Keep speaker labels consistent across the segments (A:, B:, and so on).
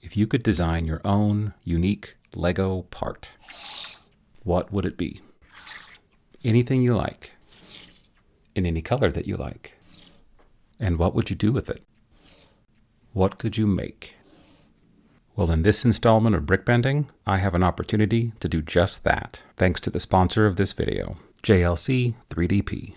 A: If you could design your own unique Lego part, what would it be? Anything you like, in any color that you like. And what would you do with it? What could you make? Well, in this installment of Brickbending, I have an opportunity to do just that, thanks to the sponsor of this video, JLC 3DP.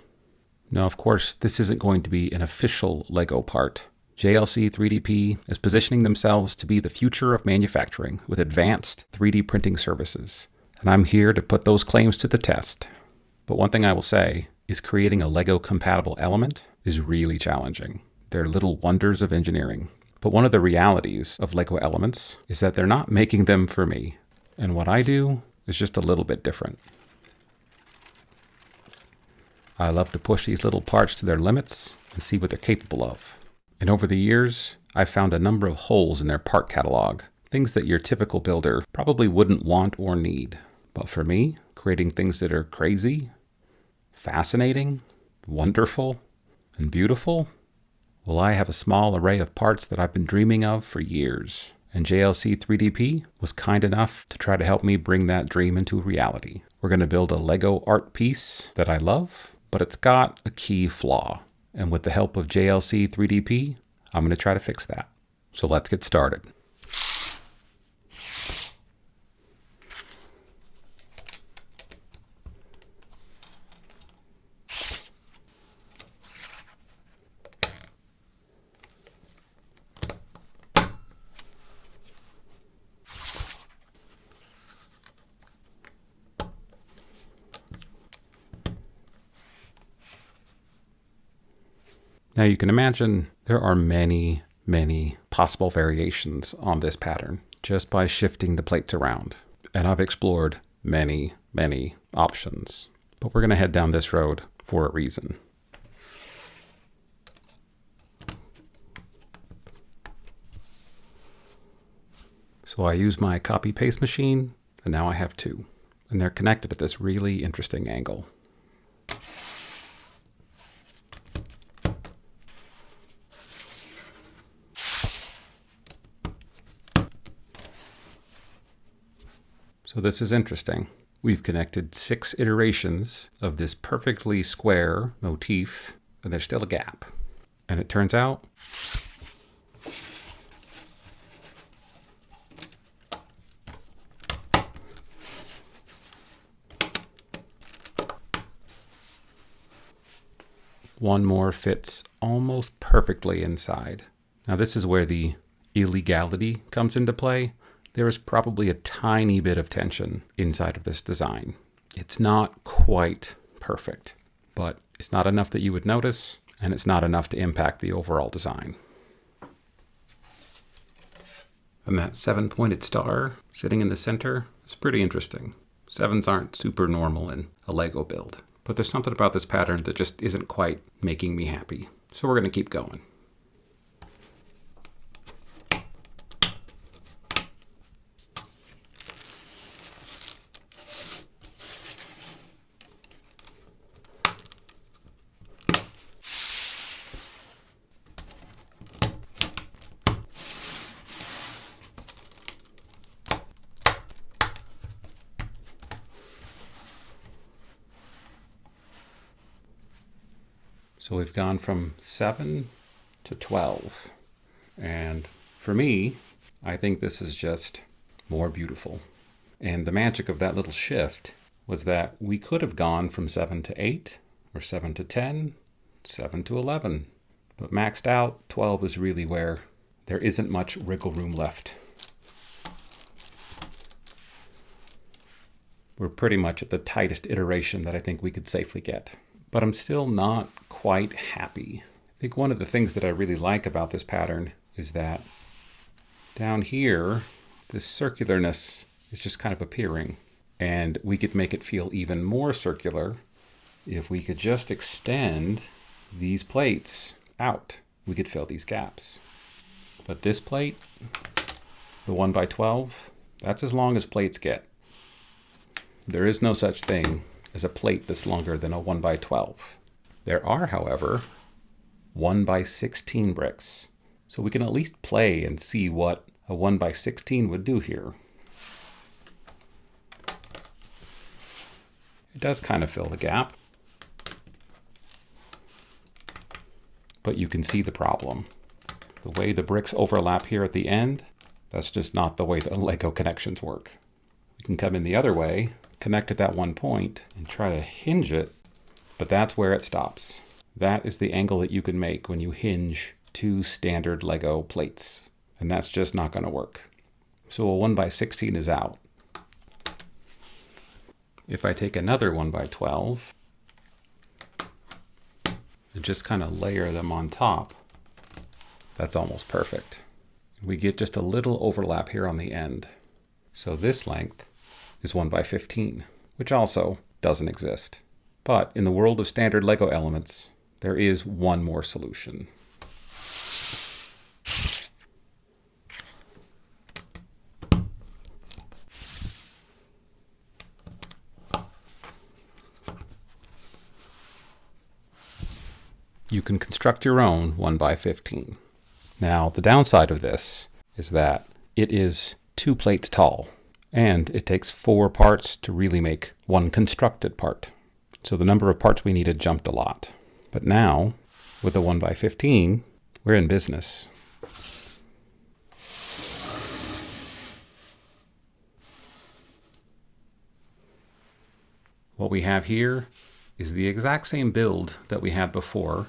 A: Now, of course, this isn't going to be an official Lego part. JLC 3DP is positioning themselves to be the future of manufacturing with advanced 3D printing services. And I'm here to put those claims to the test. But one thing I will say is creating a Lego-compatible element is really challenging. They're little wonders of engineering. But one of the realities of Lego elements is that they're not making them for me. And what I do is just a little bit different. I love to push these little parts to their limits and see what they're capable of. And over the years, I've found a number of holes in their part catalog, things that your typical builder probably wouldn't want or need. But for me, creating things that are crazy, fascinating, wonderful, and beautiful, well, I have a small array of parts that I've been dreaming of for years. And JLC 3DP was kind enough to try to help me bring that dream into reality. We're going to build a Lego art piece that I love, but it's got a key flaw. And with the help of JLC 3DP, I'm going to try to fix that. So let's get started. Now you can imagine there are many possible variations on this pattern just by shifting the plates around. And I've explored many options. But we're going to head down this road for a reason. So I use my copy-paste machine, and now I have two. And they're connected at this really interesting angle. So this is interesting. We've connected 6 iterations of this perfectly square motif, and there's still a gap. And it turns out one more fits almost perfectly inside. Now this is where the illegality comes into play. There is probably a tiny bit of tension inside of this design. It's not quite perfect, but it's not enough that you would notice, and it's not enough to impact the overall design. And that 7-pointed star sitting in the center is pretty interesting. 7s aren't super normal in a Lego build, but there's something about this pattern that just isn't quite making me happy. So we're going to keep going. So we've gone from 7 to 12. And for me, I think this is just more beautiful. And the magic of that little shift was that we could have gone from 7 to 8, or 7 to 10, 7 to 11. But maxed out, 12 is really where there isn't much wiggle room left. We're pretty much at the tightest iteration that I think we could safely get. But I'm still not quite happy. I think one of the things that I really like about this pattern is that down here, this circularness is just kind of appearing. And we could make it feel even more circular if we could just extend these plates out. We could fill these gaps. But this plate, the 1x12, that's as long as plates get. There is no such thing as a plate that's longer than a 1x12. There are, however, 1x16 bricks. So we can at least play and see what a 1x16 would do here. It does kind of fill the gap, but you can see the problem. The way the bricks overlap here at the end, that's just not the way the Lego connections work. You can come in the other way, connect at that one point, and try to hinge it, but that's where it stops. That is the angle that you can make when you hinge two standard Lego plates, and that's just not going to work. So a 1x16 is out. If I take another 1x12 and just kind of layer them on top, that's almost perfect. We get just a little overlap here on the end. So this length is 1x15, which also doesn't exist. But in the world of standard Lego elements, there is one more solution. You can construct your own 1x15. Now, the downside of this is that it is 2 plates tall, and it takes 4 parts to really make one constructed part. So the number of parts we needed jumped a lot. But now, with the 1x15, we're in business. What we have here is the exact same build that we had before,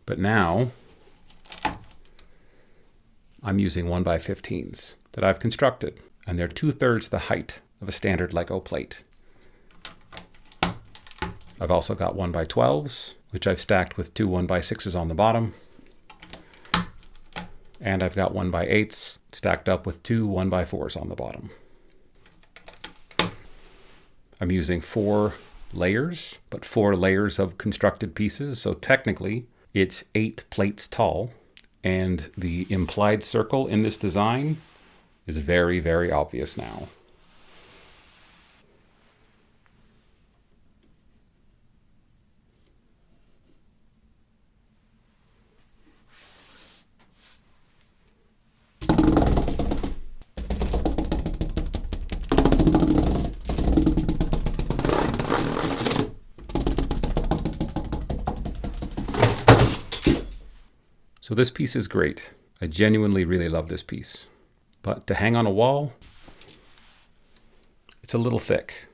A: but now I'm using 1x15s that I've constructed, and they're 2/3 the height of a standard Lego plate. I've also got 1x12s, which I've stacked with 2 1x6s on the bottom, and I've got 1x8s stacked up with 2 1x4s on the bottom. I'm using 4 layers, but 4 layers of constructed pieces, so technically it's 8 plates tall, and the implied circle in this design is very, very obvious now. So this piece is great. I genuinely really love this piece. But to hang on a wall, it's a little thick.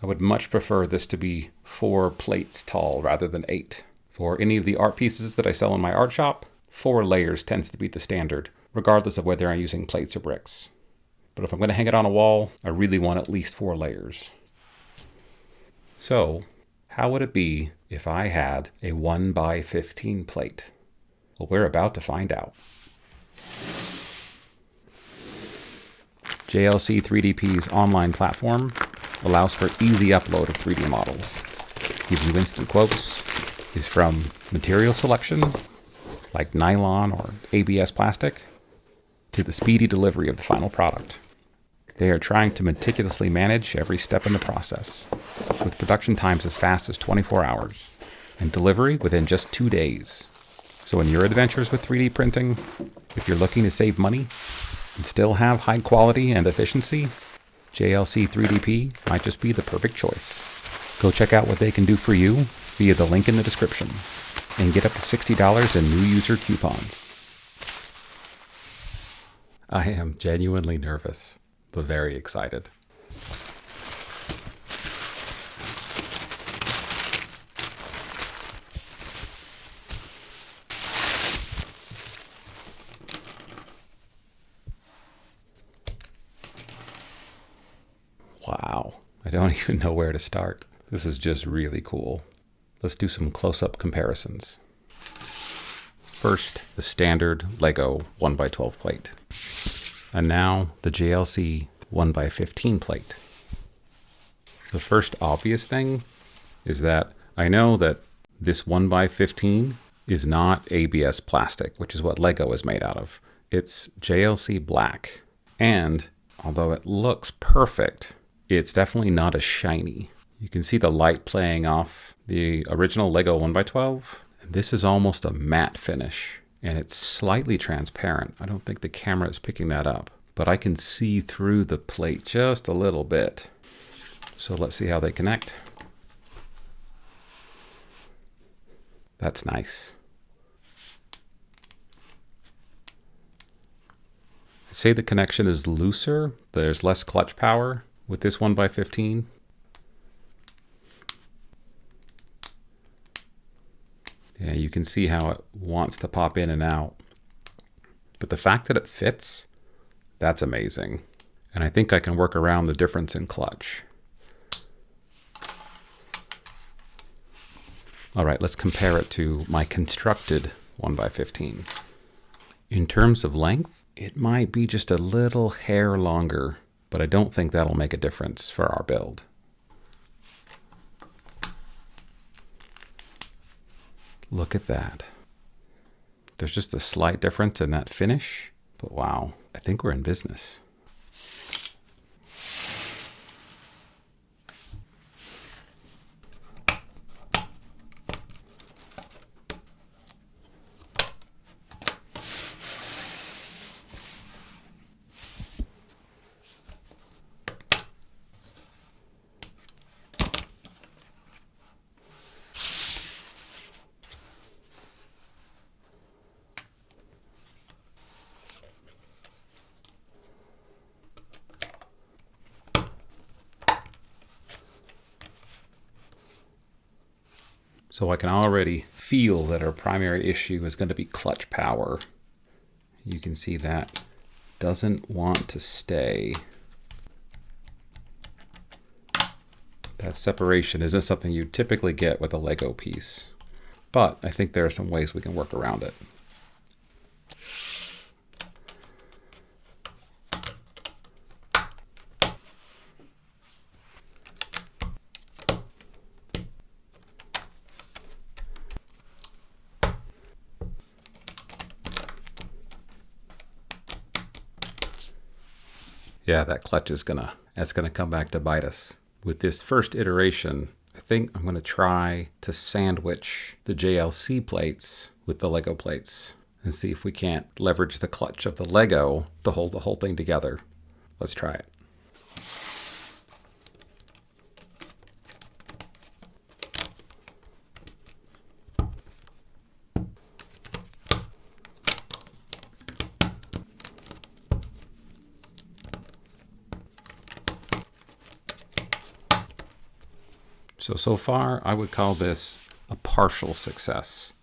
A: I would much prefer this to be 4 plates tall rather than 8. For any of the art pieces that I sell in my art shop, 4 layers tends to be the standard, regardless of whether I'm using plates or bricks. But if I'm going to hang it on a wall, I really want at least 4 layers. So, how would it be if I had a 1x15 plate? Well, we're about to find out. JLC 3DP's online platform allows for easy upload of 3D models, gives you instant quotes, is from material selection, like nylon or ABS plastic, to the speedy delivery of the final product. They are trying to meticulously manage every step in the process, with production times as fast as 24 hours, and delivery within just 2 days. So in your adventures with 3D printing, if you're looking to save money and still have high quality and efficiency, JLC 3DP might just be the perfect choice. Go check out what they can do for you via the link in the description and get up to $60 in new user coupons. I am genuinely nervous, but very excited. Wow, I don't even know where to start. This is just really cool. Let's do some close-up comparisons. First, the standard Lego 1x12 plate. And now the JLC 1x15 plate. The first obvious thing is that I know that this 1x15 is not ABS plastic, which is what Lego is made out of. It's JLC black. And although it looks perfect, it's definitely not as shiny. You can see the light playing off the original Lego 1x12. This is almost a matte finish. and it's slightly transparent. I don't think the camera is picking that up, but I can see through the plate just a little bit. So let's see how they connect. That's nice. I'd say the connection is looser. There's less clutch power with this 1x15. Yeah, you can see how it wants to pop in and out. But the fact that it fits, that's amazing. And I think I can work around the difference in clutch. All right, let's compare it to my constructed 1x15. In terms of length, it might be just a little hair longer, but I don't think that'll make a difference for our build. Look at that. There's just a slight difference in that finish, but wow, I think we're in business. So I can already feel that our primary issue is going to be clutch power. You can see that doesn't want to stay. That separation isn't something you typically get with a Lego piece, but I think there are some ways we can work around it. Yeah, that clutch is that's gonna come back to bite us. With this first iteration, I think I'm gonna try to sandwich the JLC plates with the Lego plates and see if we can't leverage the clutch of the Lego to hold the whole thing together. Let's try it. So far, I would call this a partial success.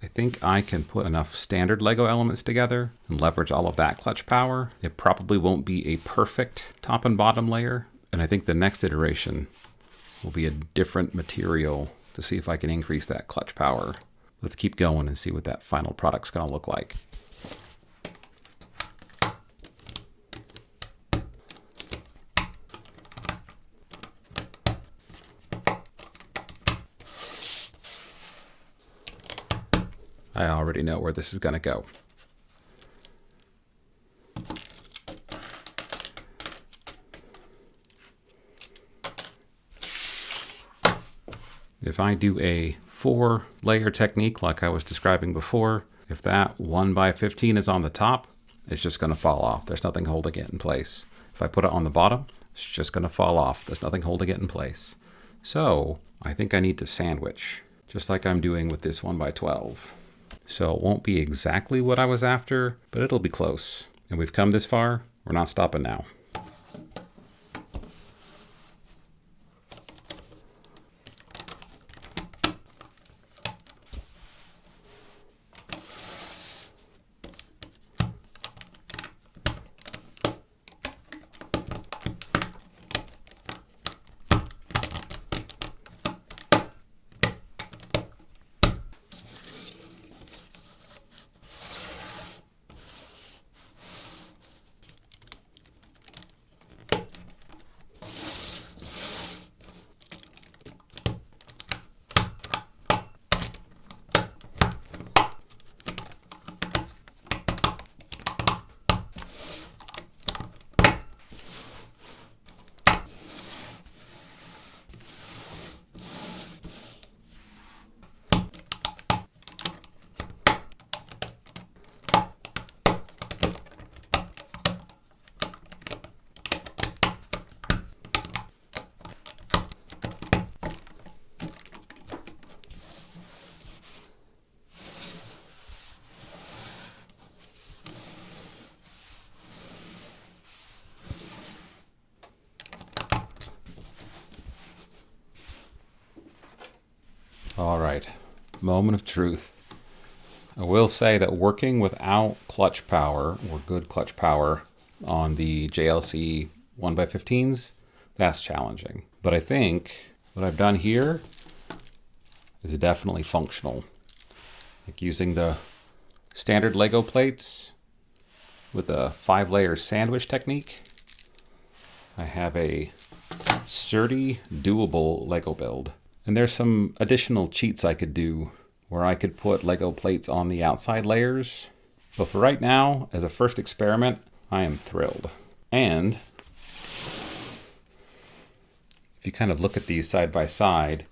A: I think I can put enough standard Lego elements together and leverage all of that clutch power. It probably won't be a perfect top and bottom layer, and I think the next iteration will be a different material to see if I can increase that clutch power. Let's keep going and see what that final product's gonna look like. I already know where this is going to go. If I do a 4-layer technique like I was describing before, if that 1x15 is on the top, it's just going to fall off. There's nothing holding it in place. If I put it on the bottom, it's just going to fall off. There's nothing holding it in place. So I think I need to sandwich, just like I'm doing with this 1x12. So it won't be exactly what I was after, but it'll be close. And we've come this far, we're not stopping now. right, moment of truth. I will say that working without clutch power or good clutch power on the JLC 1x15s, that's challenging. But I think what I've done here is definitely functional. Like using the standard Lego plates with a 5-layer sandwich technique, I have a sturdy, doable Lego build. And there's some additional cheats I could do where I could put Lego plates on the outside layers. But for right now, as a first experiment, I am thrilled. And if you kind of look at these side by side,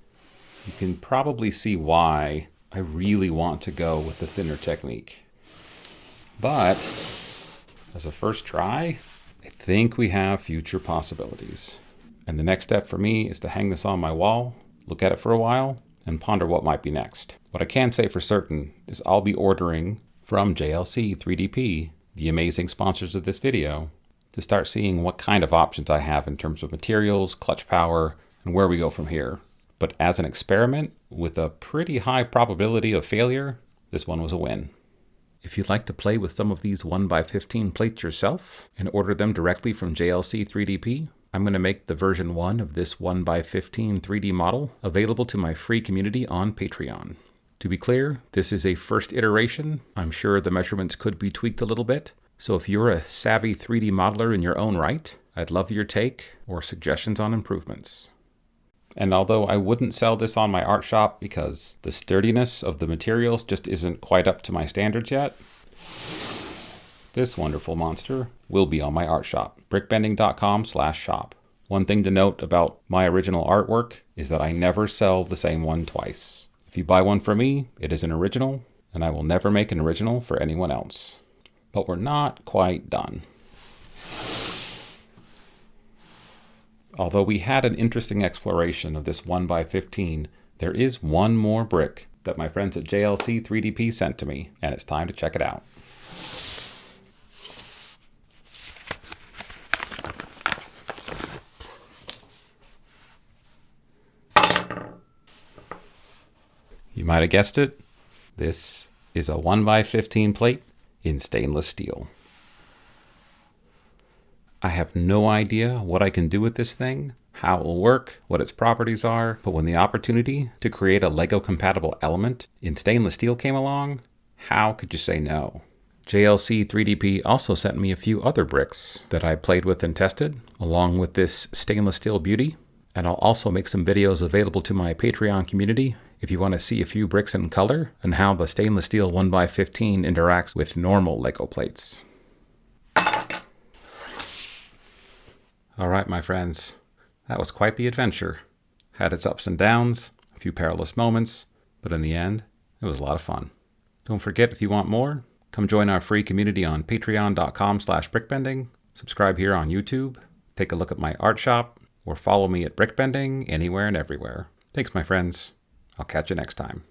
A: you can probably see why I really want to go with the thinner technique. But as a first try, I think we have future possibilities. And the next step for me is to hang this on my wall, look at it for a while, and ponder what might be next. What I can say for certain is I'll be ordering from JLC 3DP, the amazing sponsors of this video, to start seeing what kind of options I have in terms of materials, clutch power, and where we go from here. But as an experiment with a pretty high probability of failure, this one was a win. If you'd like to play with some of these 1x15 plates yourself and order them directly from JLC 3DP, I'm going to make the version 1 of this 1x15 3D model available to my free community on Patreon. To be clear, this is a first iteration. I'm sure the measurements could be tweaked a little bit. So if you're a savvy 3D modeler in your own right, I'd love your take or suggestions on improvements. And although I wouldn't sell this on my art shop because the sturdiness of the materials just isn't quite up to my standards yet, this wonderful monster will be on my art shop, brickbending.com/shop. One thing to note about my original artwork is that I never sell the same one twice. If you buy one from me, it is an original, and I will never make an original for anyone else. But we're not quite done. Although we had an interesting exploration of this 1x15, there is one more brick that my friends at JLC 3DP sent to me, and it's time to check it out. You might have guessed it, this is a 1x15 plate in stainless steel. I have no idea what I can do with this thing, how it will work, what its properties are, but when the opportunity to create a Lego compatible element in stainless steel came along, how could you say no? JLC 3DP also sent me a few other bricks that I played with and tested, along with this stainless steel beauty, and I'll also make some videos available to my Patreon community if you want to see a few bricks in color and how the stainless steel 1x15 interacts with normal Lego plates. All right, my friends, that was quite the adventure. Had its ups and downs, a few perilous moments, but in the end, it was a lot of fun. Don't forget, if you want more, come join our free community on patreon.com/brickbending, subscribe here on YouTube, take a look at my art shop, or follow me at brickbending anywhere and everywhere. Thanks, my friends. I'll catch you next time.